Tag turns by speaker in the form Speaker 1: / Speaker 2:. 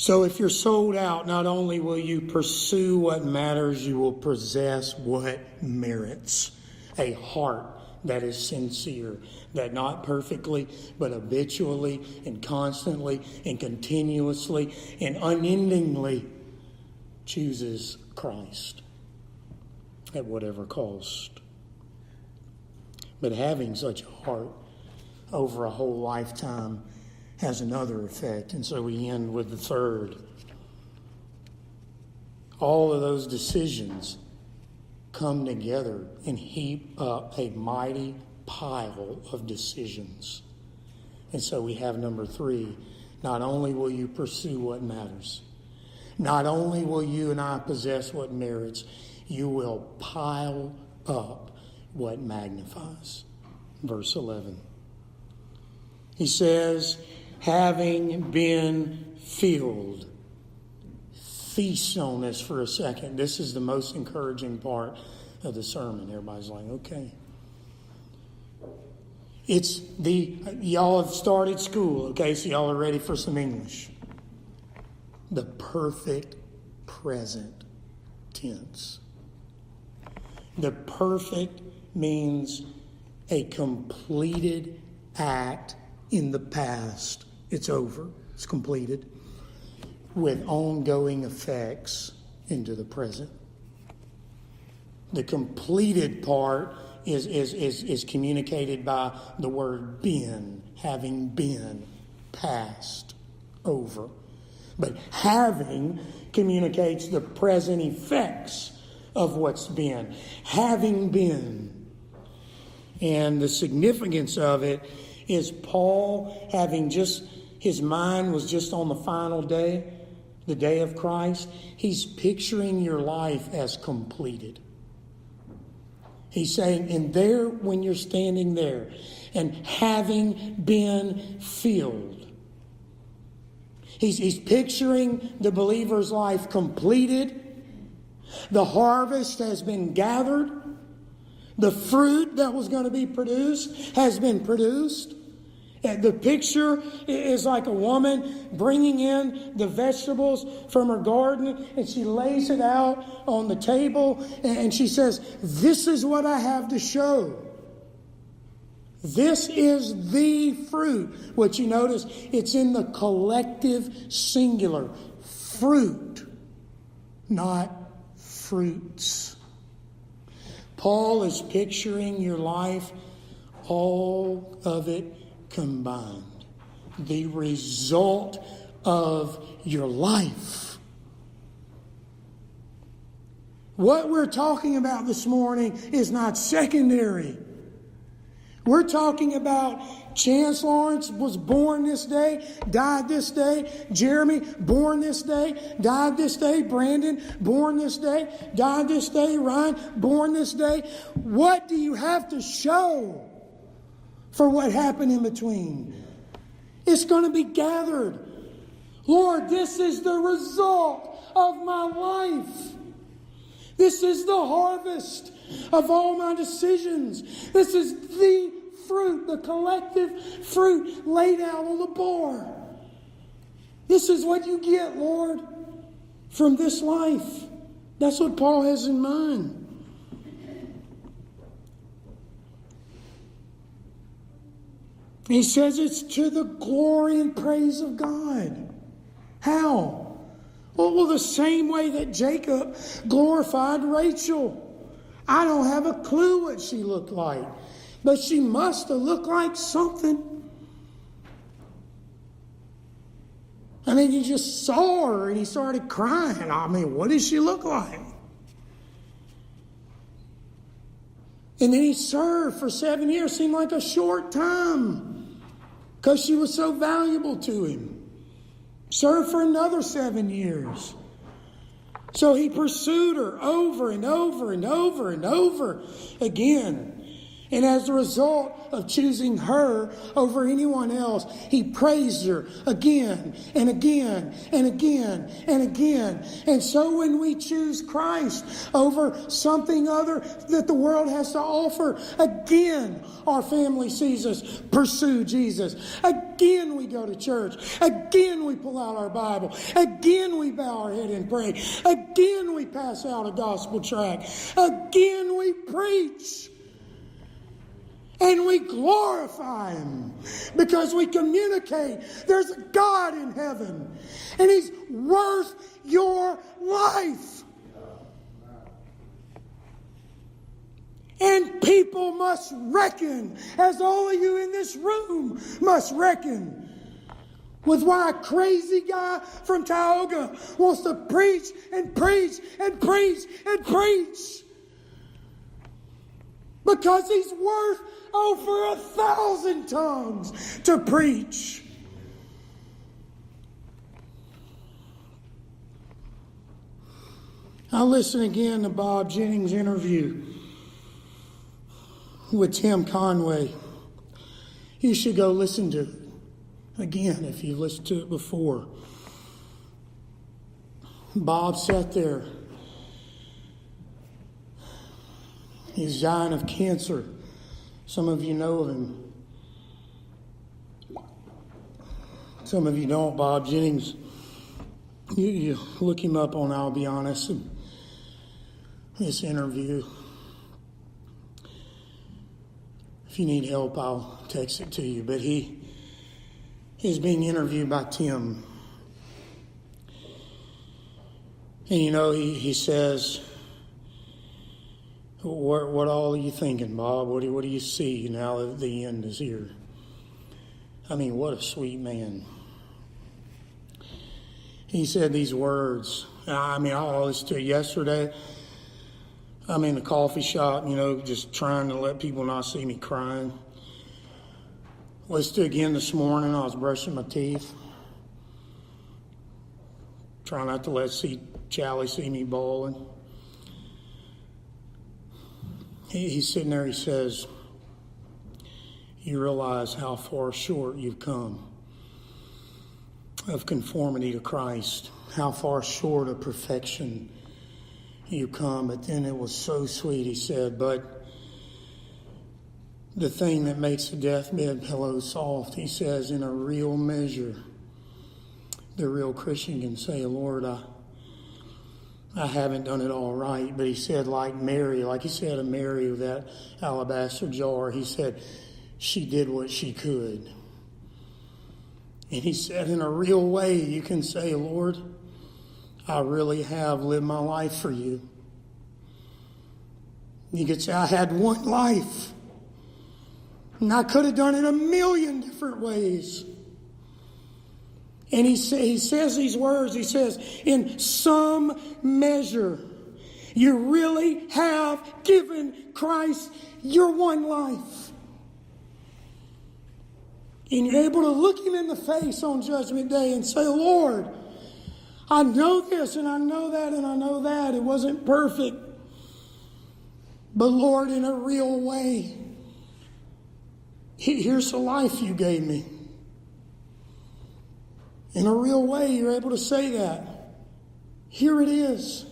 Speaker 1: So if you're sold out, not only will you pursue what matters, you will possess what merits. A heart that is sincere, that not perfectly, but habitually and constantly and continuously and unendingly chooses Christ at whatever cost. But having such a heart over a whole lifetime has another effect. And so we end with the third. All of those decisions come together and heap up a mighty pile of decisions. And so we have number 3. Not only will you pursue what matters, not only will you and I possess what merits, you will pile up what magnifies. Verse 11. He says, having been filled. Feast on this for a second. This is the most encouraging part of the sermon. Everybody's like, okay. Y'all have started school, okay, so y'all are ready for some English. The perfect present tense. The perfect means a completed act in the past. It's over. It's completed. With ongoing effects into the present. The completed part is communicated by the word been, having been, past, over. But having communicates the present effects of what's been. Having been. And the significance of it is Paul having just, his mind was just on the final day, the day of Christ. He's picturing your life as completed. He's saying, and there, when you're standing there, and having been filled, he's picturing the believer's life completed. The harvest has been gathered. The fruit that was going to be produced has been produced. The picture is like a woman bringing in the vegetables from her garden, and she lays it out on the table, and she says, this is what I have to show. This is the fruit. What you notice, it's in the collective singular. Fruit, not fruits. Paul is picturing your life, all of it combined. The result of your life. What we're talking about this morning is not secondary. We're talking about Chance Lawrence was born this day, died this day. Jeremy, born this day, died this day. Brandon, born this day, died this day. Ryan, born this day. What do you have to show for what happened in between? It's going to be gathered. Lord, this is the result of my life. This is the harvest of all my decisions. This is the fruit, the collective fruit laid out on the board. This is what you get, Lord, from this life. That's what Paul has in mind. He says it's to the glory and praise of God. How? Well, the same way that Jacob glorified Rachel. I don't have a clue what she looked like, but she must have looked like something. I mean, he just saw her and he started crying. I mean, what does she look like? And then he served for 7 years. Seemed like a short time because she was so valuable to him. Served for another 7 years. So he pursued her over and over and over and over again. And as a result of choosing her over anyone else, he praised her again and again and again and again. And so when we choose Christ over something other that the world has to offer, again our family sees us pursue Jesus. Again we go to church. Again we pull out our Bible. Again we bow our head and pray. Again we pass out a gospel tract. Again we preach. And we glorify Him because we communicate there's a God in heaven and He's worth your life. And people must reckon, as all of you in this room must reckon, with why a crazy guy from Tioga wants to preach and preach and preach and preach. Because he's worth over 1,000 tongues to preach. I listened again to Bob Jennings' interview with Tim Conway. You should go listen to it again if you've listened to it before. Bob sat there. He's dying of cancer. Some of you know of him. Some of you don't. Bob Jennings, you look him up on I'll Be Honest and this interview. If you need help, I'll text it to you. But he is being interviewed by Tim. And you know, he says, what all are you thinking, Bob? What do you see now that the end is here? I mean, what a sweet man. He said these words. I listened to it yesterday. I'm in the coffee shop, just trying to let people not see me crying. Listened to it again this morning. I was brushing my teeth. Trying not to let Charlie see me bawling. He's sitting there, he says, you realize how far short you've come of conformity to Christ, how far short of perfection you come. But then it was so sweet, he said, but the thing that makes the deathbed pillow soft, he says, in a real measure, the real Christian can say, Lord, I haven't done it all right. But he said, like he said of Mary with that alabaster jar, he said, she did what she could. And he said, in a real way, you can say, Lord, I really have lived my life for you. You could say, I had one life. And I could have done it a million different ways. And he says these words, he says, in some measure, you really have given Christ your one life. And you're able to look him in the face on Judgment Day and say, Lord, I know this and I know that and I know that. It wasn't perfect. But Lord, in a real way, here's the life you gave me. In a real way, you're able to say that. Here it is.